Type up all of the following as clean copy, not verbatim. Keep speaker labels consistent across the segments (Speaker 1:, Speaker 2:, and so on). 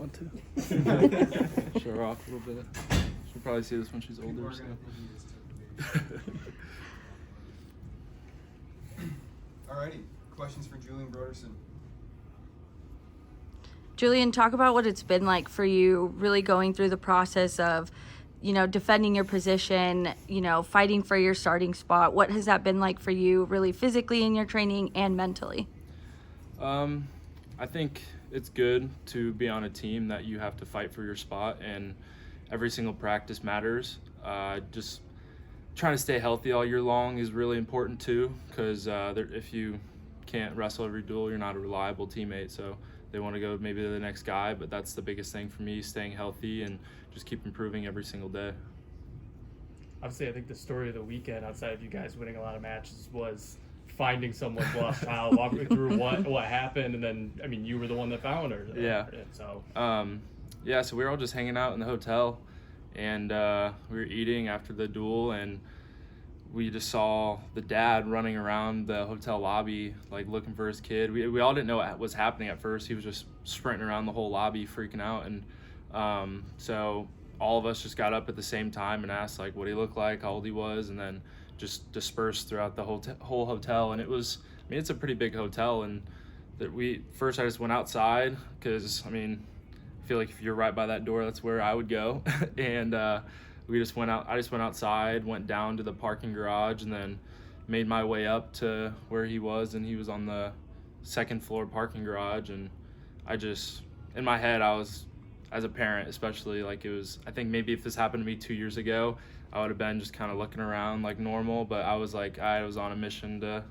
Speaker 1: want to.
Speaker 2: Show her off a little bit. She'll probably see this when she's older. So.
Speaker 3: Alrighty, questions for Julien Broderson.
Speaker 4: Julien, talk about what it's been like for you really going through the process of, defending your position, fighting for your starting spot. What has that been like for you really physically in your training and mentally?
Speaker 2: I think it's good to be on a team that you have to fight for your spot, and every single practice matters. Just trying to stay healthy all year long is really important too, because if you can't wrestle every duel, you're not a reliable teammate. So they want to go maybe to the next guy, but that's the biggest thing for me, staying healthy and just keep improving every single day.
Speaker 1: Obviously, I think the story of the weekend, outside of you guys winning a lot of matches, was finding someone's lost child. Walk me through what happened, and then, you were the one that found her.
Speaker 2: Yeah.
Speaker 1: So.
Speaker 2: So we were all just hanging out in the hotel, and we were eating after the duel, and we just saw the dad running around the hotel lobby, like looking for his kid. We all didn't know what was happening at first. He was just sprinting around the whole lobby, freaking out, and so all of us just got up at the same time and asked like what he looked like, how old he was, and then just dispersed throughout the whole hotel. And it was, it's a pretty big hotel, and that I just went outside because I feel like if you're right by that door, that's where I would go. And I just went outside, went down to the parking garage, and then made my way up to where he was, and he was on the second floor parking garage. And in my head, I was, as a parent especially, I think maybe if this happened to me 2 years ago, I would have been just kind of looking around like normal, but I was on a mission to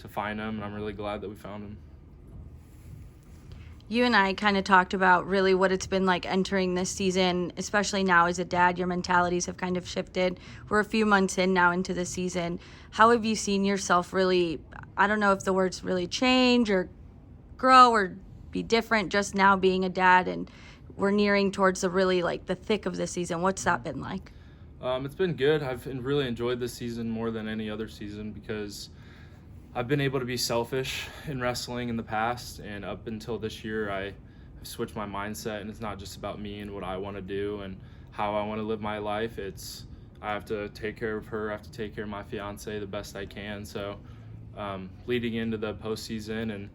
Speaker 2: find him, and I'm really glad that we found him.
Speaker 4: You and I kind of talked about really what it's been like entering this season, especially now as a dad. Your mentalities have kind of shifted. We're a few months in now into the season. How have you seen yourself really, I don't know if the words really change or grow or be different, just now being a dad, and we're nearing towards the thick of the season. What's that been like?
Speaker 2: It's been good. I've really enjoyed this season more than any other season because I've been able to be selfish in wrestling in the past, and up until this year, I've switched my mindset, and it's not just about me and what I want to do and how I want to live my life. I have to take care of her, I have to take care of my fiance the best I can. So leading into the postseason, and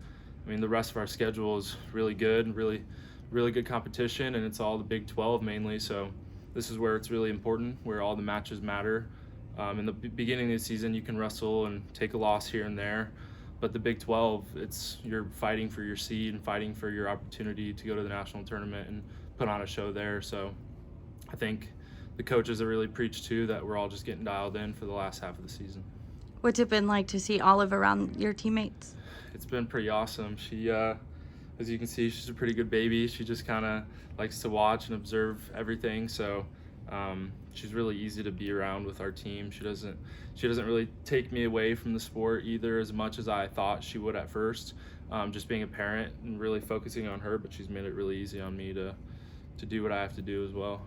Speaker 2: the rest of our schedule is really good, really good competition, and it's all the Big 12 mainly. So this is where it's really important, where all the matches matter. In the beginning of the season, you can wrestle and take a loss here and there, but the Big 12, you're fighting for your seed and fighting for your opportunity to go to the national tournament and put on a show there. So I think the coaches have really preached too that we're all just getting dialed in for the last half of the season.
Speaker 4: What's it been like to see Olive around your teammates?
Speaker 2: It's been pretty awesome. She, as you can see, she's a pretty good baby. She just kind of likes to watch and observe everything. So she's really easy to be around with our team. She doesn't really take me away from the sport either as much as I thought she would at first. Just being a parent and really focusing on her, but she's made it really easy on me to do what I have to do as well.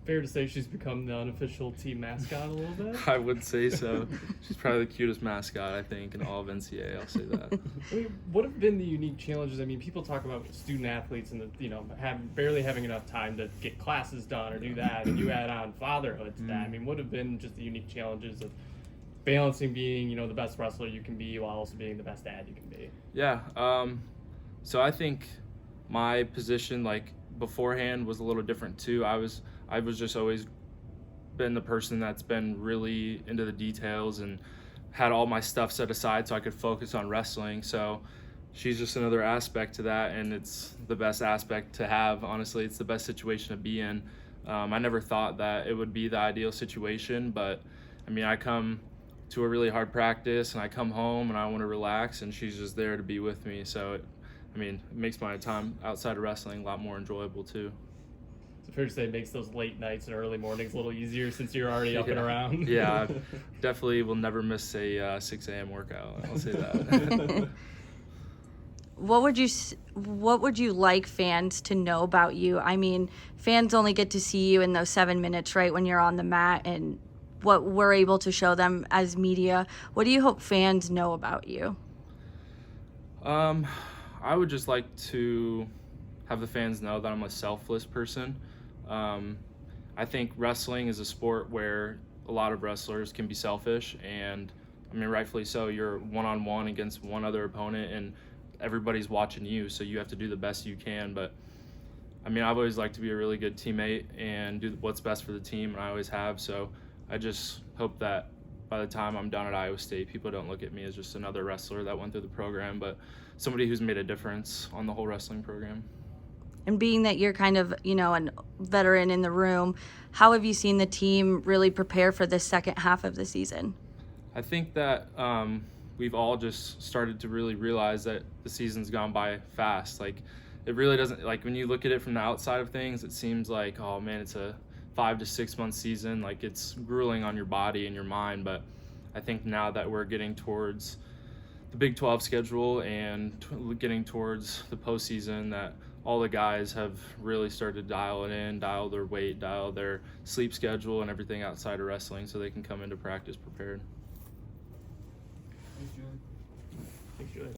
Speaker 1: Fair to say she's become the unofficial team mascot a little bit?
Speaker 2: I would say so. She's probably the cutest mascot, I think, in all of NCAA. I'll say that.
Speaker 1: What have been the unique challenges? People talk about student athletes and barely having enough time to get classes done or do that, and you add on fatherhood to that. What have been just the unique challenges of balancing being, the best wrestler you can be while also being the best dad you can be?
Speaker 2: Yeah. So I think my position, beforehand, was a little different too. I was just always been the person that's been really into the details and had all my stuff set aside so I could focus on wrestling. So she's just another aspect to that, and it's the best aspect to have. Honestly, it's the best situation to be in. I never thought that it would be the ideal situation, but I come to a really hard practice and I come home and I want to relax, and she's just there to be with me. So it makes my time outside of wrestling a lot more enjoyable too.
Speaker 1: So fair to say it makes those late nights and early mornings a little easier since you're already up and around.
Speaker 2: Yeah, I definitely will never miss a 6 a.m. workout. I'll say that.
Speaker 4: What would you like fans to know about you? Fans only get to see you in those 7 minutes, right, when you're on the mat, and what we're able to show them as media. What do you hope fans know about you?
Speaker 2: I would just like to have the fans know that I'm a selfless person. I think wrestling is a sport where a lot of wrestlers can be selfish, and I mean, rightfully so. You're one-on-one against one other opponent, and everybody's watching you, so you have to do the best you can. But I mean, I've always liked to be a really good teammate and do what's best for the team, and I always have. So I just hope that by the time I'm done at Iowa State, people don't look at me as just another wrestler that went through the program, but somebody who's made a difference on the whole wrestling program.
Speaker 4: And being that you're kind of, a veteran in the room, how have you seen the team really prepare for this second half of the season?
Speaker 2: I think that we've all just started to really realize that the season's gone by fast. Like, it really doesn't, like, when you look at it from the outside of things, it seems like, oh man, it's a 5 to 6 month season. Like, it's grueling on your body and your mind. But I think now that we're getting towards the Big 12 schedule and getting towards the postseason, that all the guys have really started to dial it in, dial their weight, dial their sleep schedule and everything outside of wrestling so they can come into practice prepared.
Speaker 3: Thanks, Julie.
Speaker 1: Thanks, Julie.